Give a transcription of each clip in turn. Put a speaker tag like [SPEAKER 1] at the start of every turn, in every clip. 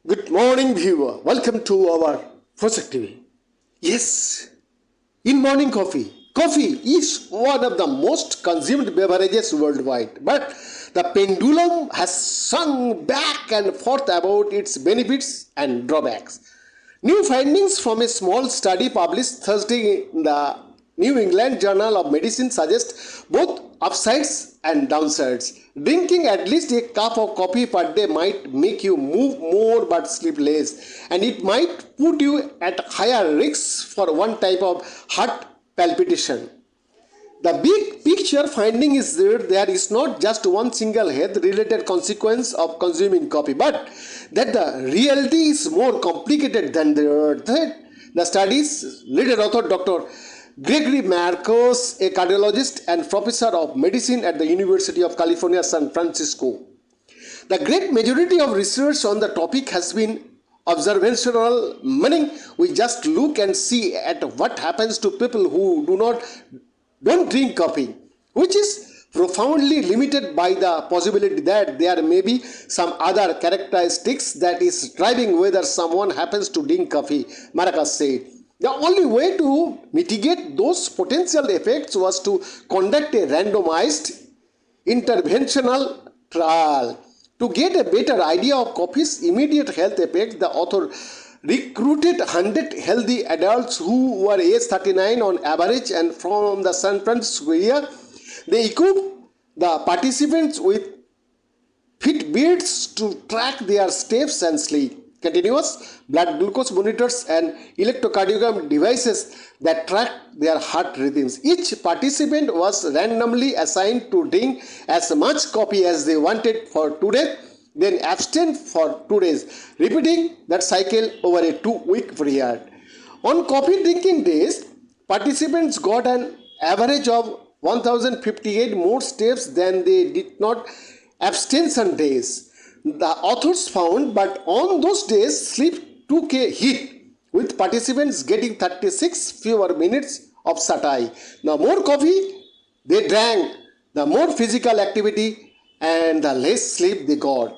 [SPEAKER 1] Good morning, viewer. Welcome to our Project TV. Yes, in morning coffee. Coffee is one of the most consumed beverages worldwide, but the pendulum has swung back and forth about its benefits and drawbacks. New findings from a small study published Thursday in the New England Journal of Medicine suggest both upsides and downsides. Drinking at least a cup of coffee per day might make you move more but sleep less, and it might put you at higher risk for one type of heart palpitation. The big picture finding is that there is not just one single health related consequence of consuming coffee, but that the reality is more complicated than the study's leader author, Dr. Gregory Marcus, a cardiologist and professor of medicine at the University of California, San Francisco. The great majority of research on the topic has been observational, meaning we just look and see at what happens to people who don't drink coffee, which is profoundly limited by the possibility that there may be some other characteristics that is driving whether someone happens to drink coffee, Marcus said. The only way to mitigate those potential effects was to conduct a randomized interventional trial. To get a better idea of coffee's immediate health effects, the author recruited 100 healthy adults who were age 39 on average and from the San Francisco area. They equipped the participants with Fitbits to track their steps and sleep, continuous blood glucose monitors and electrocardiogram devices that track their heart rhythms. Each participant was randomly assigned to drink as much coffee as they wanted for 2 days, then abstain for 2 days, repeating that cycle over a 2-week period. On coffee drinking days, participants got an average of 1058 more steps than they did not abstention days. The authors found, but on those days, sleep took a hit, with participants getting 36 fewer minutes of sati. The more coffee they drank, the more physical activity and the less sleep they got.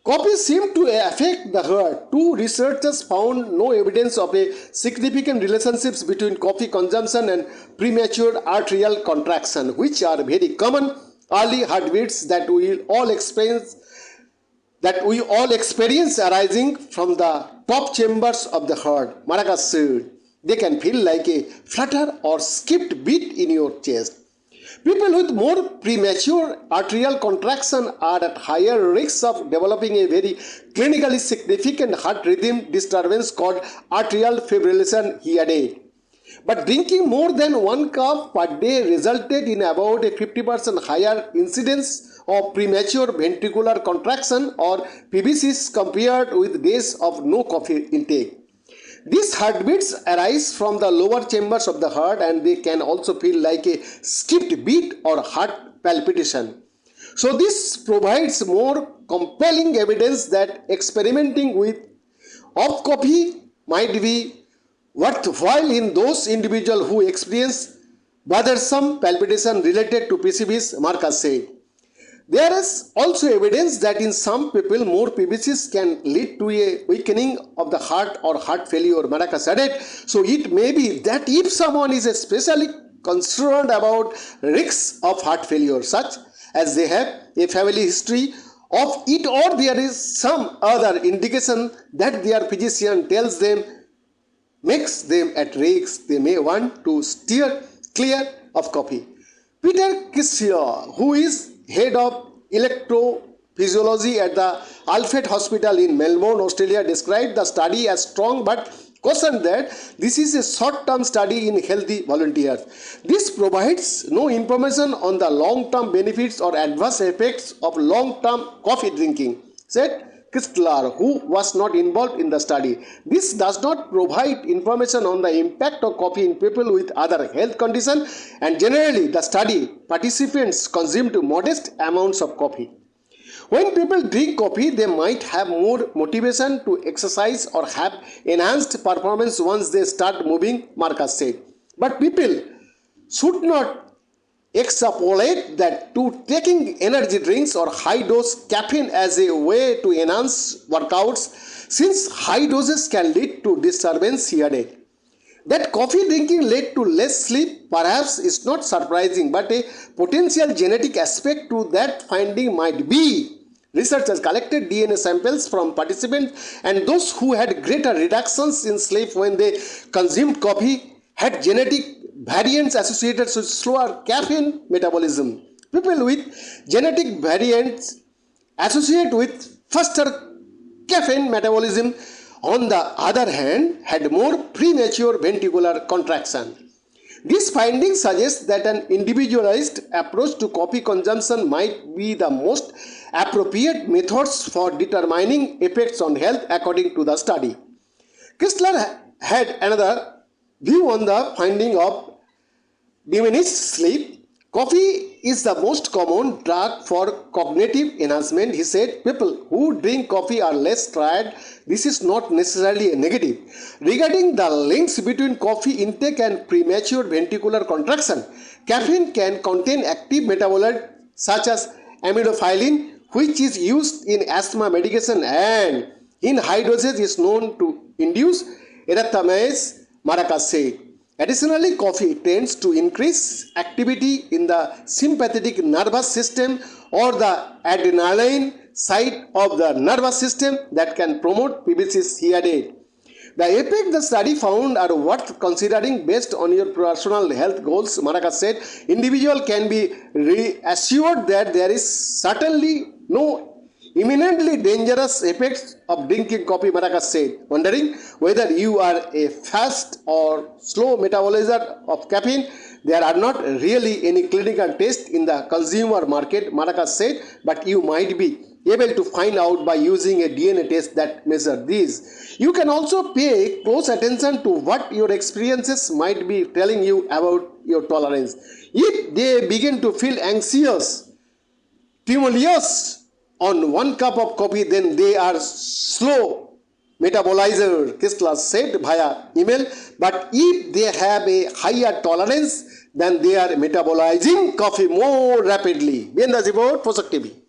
[SPEAKER 1] Coffee seemed to affect the heart. Two researchers found no evidence of a significant relationships between coffee consumption and premature arterial contraction, which are very common early heartbeats that we all experience arising from the top chambers of the heart. Marcus said, they can feel like a flutter or skipped beat in your chest. People with more premature arterial contraction are at higher risk of developing a very clinically significant heart rhythm disturbance called atrial fibrillation, he added. But drinking more than 1 cup per day resulted in about a 50% higher incidence of premature ventricular contraction or PVCs compared with days of no coffee intake. These heartbeats arise from the lower chambers of the heart and they can also feel like a skipped beat or heart palpitation. So this provides more compelling evidence that experimenting with coffee might be worthwhile in those individuals who experience bothersome palpitation related to PCVs, Marcus said. There is also evidence that in some people, more PVCs can lead to a weakening of the heart or heart failure, Marcus added. So it may be that if someone is especially concerned about risks of heart failure, such as they have a family history of it, or there is some other indication that their physician tells them makes them at risk, they may want to steer clear of coffee. Peter Kissler, who is head of electrophysiology at the Alfred Hospital in Melbourne, Australia, described the study as strong but cautioned that this is a short-term study in healthy volunteers. This provides no information on the long-term benefits or adverse effects of long-term coffee drinking, said Kistler, who was not involved in the study. This does not provide information on the impact of coffee in people with other health conditions, and generally the study participants consumed modest amounts of coffee. When people drink coffee, they might have more motivation to exercise or have enhanced performance once they start moving, Marcus said. But people should not extrapolate that to taking energy drinks or high dose caffeine as a way to enhance workouts, since high doses can lead to disturbance headache. That coffee drinking led to less sleep perhaps is not surprising, but a potential genetic aspect to that finding might be. Researchers collected DNA samples from participants, and those who had greater reductions in sleep when they consumed coffee had genetic variants associated with slower caffeine metabolism. People with genetic variants associated with faster caffeine metabolism, on the other hand, had more premature ventricular contraction. These findings suggest that an individualized approach to coffee consumption might be the most appropriate methods for determining effects on health according to the study. Kistler had another view on the finding of diminished sleep. Coffee is the most common drug for cognitive enhancement, he said. People who drink coffee are less tired. This is not necessarily a negative. Regarding the links between coffee intake and premature ventricular contraction, caffeine can contain active metabolites such as aminophylline, which is used in asthma medication and in high doses is known to induce erythemas, Maracas said. Additionally, coffee tends to increase activity in the sympathetic nervous system or the adrenaline side of the nervous system that can promote PBC's headache. The effect the study found are worth considering based on your personal health goals, Maracas said. Individual can be reassured that there is certainly no imminently dangerous effects of drinking coffee, Maracas said. Wondering whether you are a fast or slow metabolizer of caffeine, there are not really any clinical tests in the consumer market, Maracas said, but you might be able to find out by using a DNA test that measures these. You can also pay close attention to what your experiences might be telling you about your tolerance. If they begin to feel anxious, tremulous on one cup of coffee, then they are slow metabolizer, Kistler said via email. But if they have a higher tolerance, then they are metabolizing coffee more rapidly. Bien, report, Posak TV.